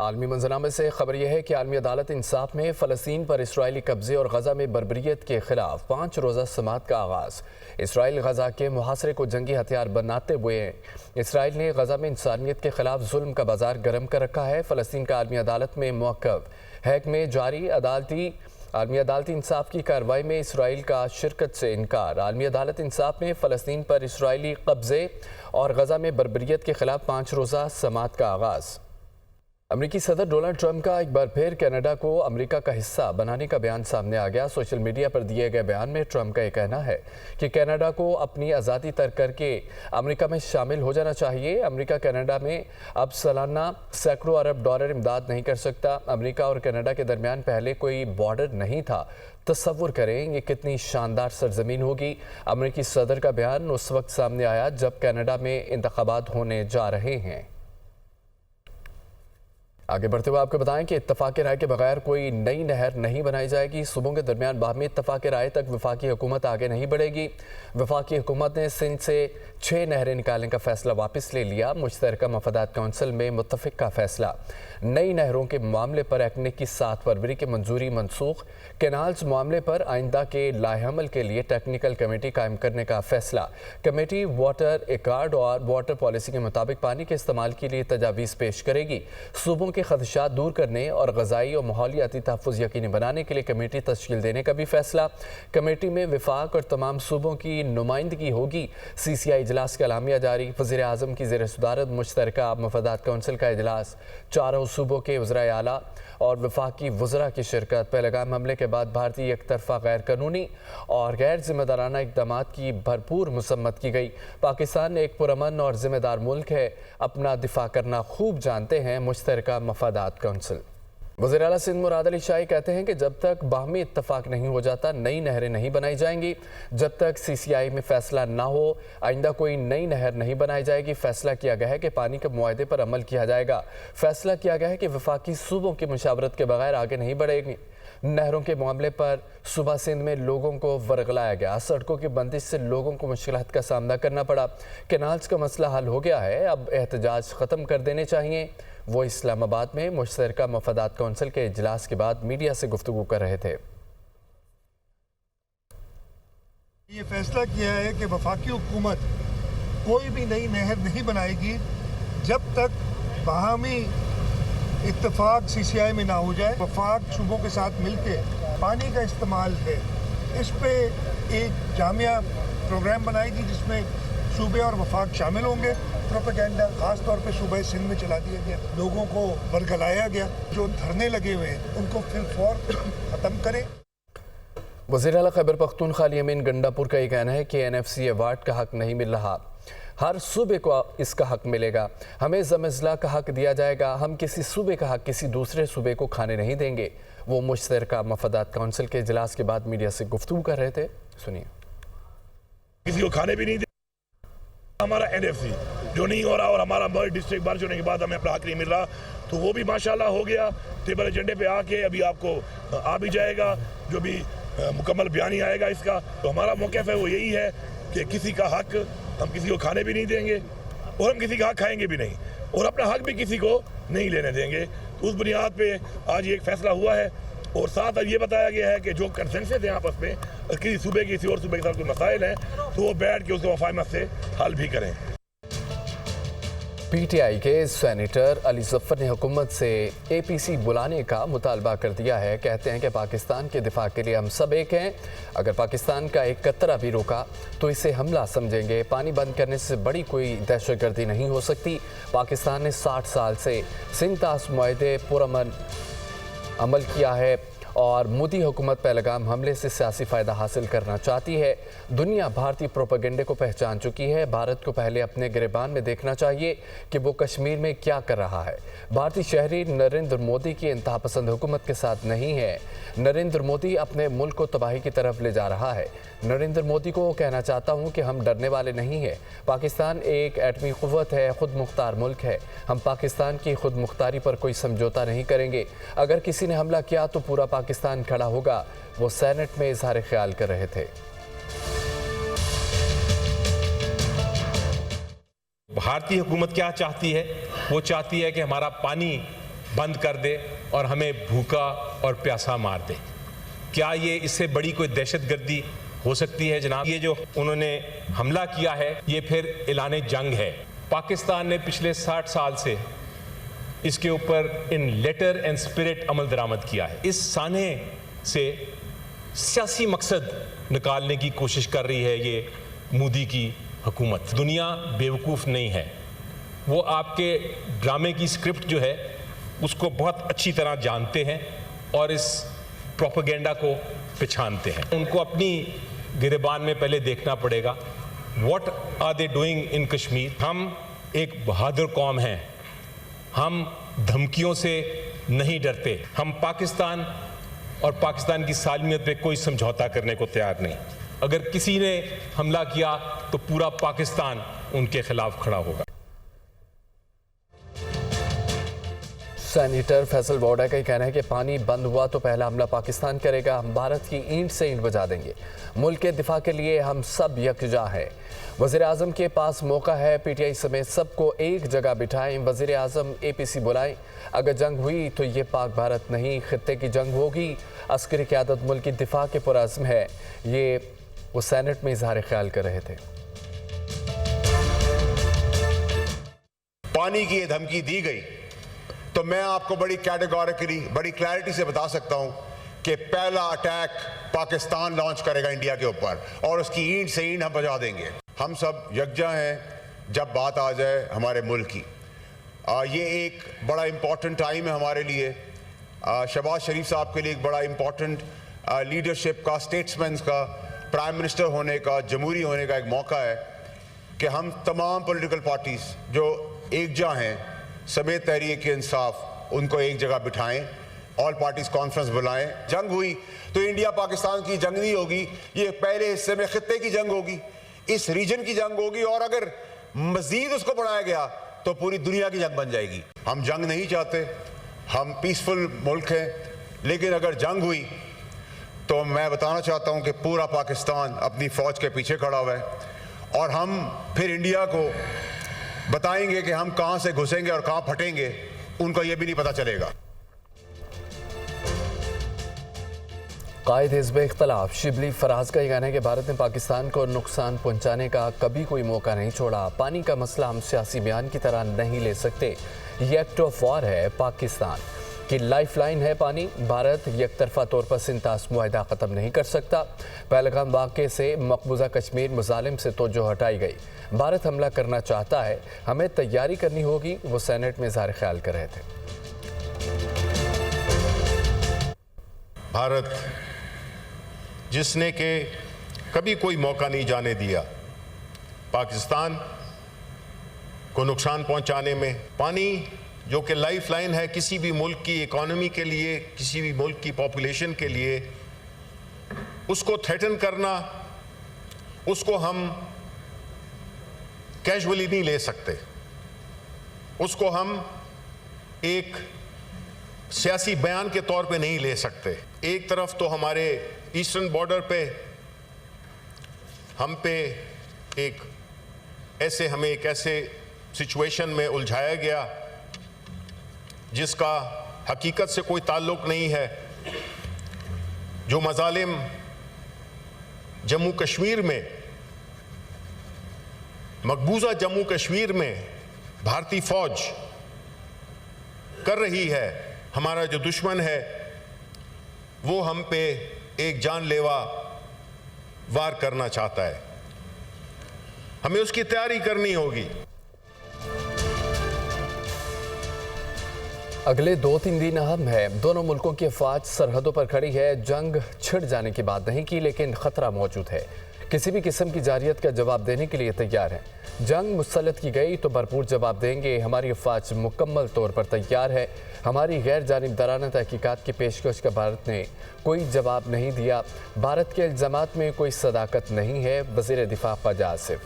आलमी मंजरनामे से खबर यह है कि आलमी अदालत इंसाफ में फ़लस्तीन पर इसराइली कब्जे और गजा में बर्बरियत के खिलाफ 5 रोज़ा समात का आगाज़। इसराइल गजा के मुहासरे को जंगी हथियार बनाते हुए इसराइल ने गजा में इंसानियत के खिलाफ जुल्म का बाजार गर्म कर रखा है। फ़लस्तीन का आलमी अदालत में मौक़िफ़ हैग में जारी आलमी अदालती इंसाफ की कार्रवाई में इसराइल का शिरकत से इनकार। आलमी अदालत इंसाफ में फ़लस्तीन पर इसराइली कब्जे और गजा में बर्बरियत के खिलाफ 5 रोज़ा समात का आगाज़। अमेरिकी सदर डोनाल्ड ट्रंप का एक बार फिर कनाडा को अमेरिका का हिस्सा बनाने का बयान सामने आ गया। सोशल मीडिया पर दिए गए बयान में ट्रंप का यह कहना है कि कनाडा को अपनी आज़ादी तर्क करके अमेरिका में शामिल हो जाना चाहिए। अमेरिका कनाडा में अब सालाना सैकड़ों अरब डॉलर इमदाद नहीं कर सकता। अमेरिका और कनाडा के दरमियान पहले कोई बॉर्डर नहीं था। तस्वुर करें ये कितनी शानदार सरजमीन होगी। अमेरिकी सदर का बयान उस वक्त सामने आया जब कनाडा में इंतखाबात होने जा रहे हैं। आगे बढ़ते हुए आपको बताएं कि इत्तफाक राय के बगैर कोई नई नहर नहीं बनाई जाएगी। सूबों के दरमियान बाहमी इत्तफाक राय तक वफाकी हुकूमत आगे नहीं बढ़ेगी। वफाकी हुकूमत ने सिंध से 6 नहरें निकालने का फैसला वापस ले लिया। मुश्तरका मफादात कौंसिल में मुत्तफिक का फैसला। नई नहरों के मामले पर एक्ने की 7 फरवरी की मंजूरी मनसूख। कैनाल्स मामले पर आइंदा के लाएअमल के लिए टेक्निकल कमेटी कायम करने का फैसला। कमेटी वाटर एकार्ड और वाटर पॉलिसी के मुताबिक पानी के इस्तेमाल के लिए तजावीज़ पेश करेगी। सूबों के खदशात दूर करने और ग़ज़ाई और माहौलियाती तहफ़्फ़ुज़ यकीनी बनाने के लिए कमेटी तश्कील देने का भी फैसला। कमेटी में वफाक और तमाम सूबों की नुमाइंदगी होगी। CCI इजलास का एलामिया जारी। वज़ीर आज़म की ज़ेर सदारत मुश्तरका मफादात कौंसिल का इजलास। 4 सूबों के वज़राए आला और वफाकी वज़रा की शिरकत। पहलगाम हमले के बाद भारतीय एक तरफा गैर कानूनी और गैर जिम्मेदाराना इक़दामात की भरपूर मसम्मत की गई। पाकिस्तान एक पुरअमन और ज़िम्मेदार मुल्क है, अपना दिफा करना खूब जानते हैं मुश्तरका मफादात कौंसिल। वज़ीर आला सिंध मुराद अली शाही कहते हैं कि जब तक बाहमी इत्तफाक नहीं हो जाता नई नहरें नहीं बनाई जाएंगी। जब तक CCI में फैसला ना हो आइंदा कोई नई नहर नहीं बनाई जाएगी। फैसला किया गया है कि पानी के मुआहदे पर अमल किया जाएगा। फैसला किया गया है कि वफाकी सूबों की मुशावरत के बगैर आगे नहीं बढ़ेगी। नहरों के मामले पर सुबह सिंध में लोगों को वर्गलाया गया। सड़कों की बंदिश से लोगों को मुश्किलात का सामना करना पड़ा। कैनाल्स का मसला हल हो गया है, अब एहतजाज ख़त्म कर देने चाहिए। वो इस्लामाबाद में मुश्तरका मफादात कौंसिल के इजलास के बाद मीडिया से गुफ्तगू कर रहे थे। ये फैसला किया है कि वफाकी हुकूमत कोई भी नई नहर नहीं बनाएगी जब तक बाहमी इत्तफाक CCI में ना हो जाए। वफाक सूबों के साथ मिलके पानी का इस्तेमाल है, इस पे एक जामिया प्रोग्राम बनाएगी जिसमें सूबे और वफाक शामिल होंगे। प्रोपेगेंडा खास तौर पे सूबे सिंध में चला दिया गया, लोगों को वर्गलाया गया। जो धरने लगे हुए हैं उनको फिर फौर ख़त्म करें। वज़ीर आला खैबर पख्तूनख्वा यमीन गंडापुर का ये कहना है कि NFC अवार्ड का हक नहीं मिल रहा, हर सूबे को इसका हक मिलेगा। हमें ज़म-ए-ज़ला का हक दिया जाएगा। हम किसी सूबे का हक किसी दूसरे सूबे को खाने नहीं देंगे। वो मुश्तरका मफादात कौंसिल के इजलास के बाद मीडिया से गुफ्तगू कर रहे थे, सुनिए। किसी को खाने भी नहीं दे। हमारा NFC जो नहीं हो रहा और हमारा मर्ड डिस्ट्रिक्ट बारिश होने के बाद हमें अपना हक नहीं मिल रहा, तो वो भी माशाल्लाह हो गया। टेबल एजेंडे पे आके अभी आपको आ भी जाएगा, जो भी मुकम्मल बयानी आएगा इसका। तो हमारा मौक़िफ़ है वो यही है कि किसी का हक हम किसी को खाने भी नहीं देंगे और हम किसी का हक खाएंगे भी नहीं और अपना हक भी किसी को नहीं लेने देंगे। तो उस बुनियाद पे आज ये एक फैसला हुआ है और साथ ये बताया गया है कि जो कंसेंसस है आपस में किसी सूबे किसी और सूबे के साथ कोई मसाइल हैं तो वो बैठ के उसको मुफाहमत से हल भी करें। PTI के सेनेटर अली ज़फ़र ने हुकूमत से APC बुलाने का मुतालबा कर दिया है। कहते हैं कि पाकिस्तान के दिफा के लिए हम सब एक हैं। अगर पाकिस्तान का एक कतरा भी रोका तो इसे हमला समझेंगे। पानी बंद करने से बड़ी कोई दहशतगर्दी नहीं हो सकती। पाकिस्तान ने 60 साल से सिंध-तास मुआहदे पुरअमन अमल किया है और मोदी हुकूमत पहलगाम हमले से सियासी फ़ायदा हासिल करना चाहती है। दुनिया भारतीय प्रोपेगेंडे को पहचान चुकी है। भारत को पहले अपने गिरबान में देखना चाहिए कि वो कश्मीर में क्या कर रहा है। भारतीय शहरी नरेंद्र मोदी की इंतहा पसंद हुकूमत के साथ नहीं है। नरेंद्र मोदी अपने मुल्क को तबाही की तरफ ले जा रहा है। नरेंद्र मोदी को कहना चाहता हूँ कि हम डरने वाले नहीं हैं। पाकिस्तान एक एटमी क़ुव्वत है, खुद मुख्तार मुल्क है। हम पाकिस्तान की खुद मुख्तारी पर कोई समझौता नहीं करेंगे। अगर किसी ने हमला किया तो पूरा पाकिस्तान खड़ा होगा। वो सेनेट में इजहार ख्याल कर रहे थे। भारतीय हुकूमत क्या चाहती है? वो चाहती है कि हमारा पानी बंद कर दे और हमें भूखा और प्यासा मार दे। क्या ये इससे बड़ी कोई दहशतगर्दी हो सकती है जनाब? ये जो उन्होंने हमला किया है ये फिर ऐलान जंग है। पाकिस्तान ने पिछले 60 साल से इसके ऊपर इन लेटर एंड स्पिरिट अमल दरामद किया है। इस साने से सियासी मकसद निकालने की कोशिश कर रही है ये मोदी की हुकूमत। दुनिया बेवकूफ़ नहीं है, वो आपके ड्रामे की स्क्रिप्ट जो है उसको बहुत अच्छी तरह जानते हैं और इस प्रोपेगेंडा को पहचानते हैं। उनको अपनी गिरबान में पहले देखना पड़ेगा what are they doing in Kashmir. हम एक बहादुर कौम हैं, हम धमकियों से नहीं डरते। हम पाकिस्तान और पाकिस्तान की सालमियत पे कोई समझौता करने को तैयार नहीं। अगर किसी ने हमला किया तो पूरा पाकिस्तान उनके खिलाफ खड़ा होगा। सेनेटर फैसल वोडा का कहना है कि पानी बंद हुआ तो पहला हमला पाकिस्तान करेगा, हम भारत की ईंट से ईंट बजा देंगे। मुल्क के दिफा के लिए हम सब यकजा हैं। वज़ीर आज़म के पास मौका है, पीटीआई समेत सबको एक जगह बिठाएं। वज़ीर आज़म APC बुलाएं। अगर जंग हुई तो ये पाक भारत नहीं खित्ते की जंग होगी। अस्करी क़यादत मुल्क की दिफा के पुरज़्म है। ये वो सेनेट में इजहार ख्याल कर रहे थे। पानी की ये धमकी दी गई तो मैं आपको बड़ी कैटेगोरिकली बड़ी क्लैरिटी से बता सकता हूं कि पहला अटैक पाकिस्तान लॉन्च करेगा इंडिया के ऊपर और उसकी ईंट से ईंट हम बजा देंगे। हम सब यकजा हैं जब बात आ जाए हमारे मुल्क की। ये एक बड़ा इम्पॉर्टेंट टाइम है हमारे लिए। शहबाज शरीफ साहब के लिए एक बड़ा इम्पॉर्टेंट लीडरशिप का, स्टेट्समैन का, प्राइम मिनिस्टर होने का, जमहूरी होने का एक मौका है कि हम तमाम पॉलिटिकल पार्टीज जो एकजा हैं समेत तहरीक इंसाफ उनको एक जगह बिठाएं, ऑल पार्टीज कॉन्फ्रेंस बुलाएं। जंग हुई तो इंडिया पाकिस्तान की जंग नहीं होगी, ये पहले हिस्से में खित्ते की जंग होगी, इस रीजन की जंग होगी और अगर मजीद उसको बढ़ाया गया तो पूरी दुनिया की जंग बन जाएगी। हम जंग नहीं चाहते, हम पीसफुल मुल्क हैं, लेकिन अगर जंग हुई तो मैं बताना चाहता हूं कि पूरा पाकिस्तान अपनी फौज के पीछे खड़ा हुआ है और हम फिर इंडिया को बताएंगे कि हम कहां से घुसेंगे और कहां फटेंगे, उनको यह भी नहीं पता चलेगा। कायद हिज़्ब इख्तिलाफ शिबली फराज का कहना है कि भारत ने पाकिस्तान को नुकसान पहुंचाने का कभी कोई मौका नहीं छोड़ा। पानी का मसला हम सियासी बयान की तरह नहीं ले सकते। ये एक्ट ऑफ वॉर है, पाकिस्तान की लाइफ लाइन है पानी। भारत यकतरफा तौर पर सिंतास मुआहिदा ख़त्म नहीं कर सकता। पहलगाम वाक़े से मकबूजा कश्मीर मुजालिम से तवज्जो हटाई गई। भारत हमला करना चाहता है, हमें तैयारी करनी होगी। वो सेनेट में इज़हार ख्याल कर रहे थे। भारत जिसने के कभी कोई मौका नहीं जाने दिया पाकिस्तान को नुकसान पहुंचाने में। पानी जो कि लाइफ लाइन है किसी भी मुल्क की इकोनॉमी के लिए, किसी भी मुल्क की पॉपुलेशन के लिए, उसको थ्रेटन करना, उसको हम कैजुअली नहीं ले सकते। उसको हम एक सियासी बयान के तौर पे नहीं ले सकते। एक तरफ तो हमारे ईस्टर्न बॉर्डर पे हम पे हमें एक ऐसे सिचुएशन में उलझाया गया जिसका हकीकत से कोई ताल्लुक नहीं है। जो मजालिम जम्मू कश्मीर में, मकबूजा जम्मू कश्मीर में भारतीय फौज कर रही है, हमारा जो दुश्मन है वो हम पे एक जानलेवा वार करना चाहता है। हमें उसकी तैयारी करनी होगी। अगले 2-3 दिन अहम है। दोनों मुल्कों की अफवाज सरहदों पर खड़ी है। जंग छिड़ जाने की बात नहीं की, लेकिन खतरा मौजूद है। किसी भी किस्म की जारियत का जवाब देने के लिए तैयार है। जंग मुसल्लत की गई तो भरपूर जवाब देंगे। हमारी अफवाज मुकम्मल तौर पर तैयार है। हमारी गैर जानिबदाराना तहकीकात की पेशकश का भारत ने कोई जवाब नहीं दिया। भारत के इल्ज़ामात में कोई सदाकत नहीं है। वज़ीर दिफा ख्वाजा आसिफ।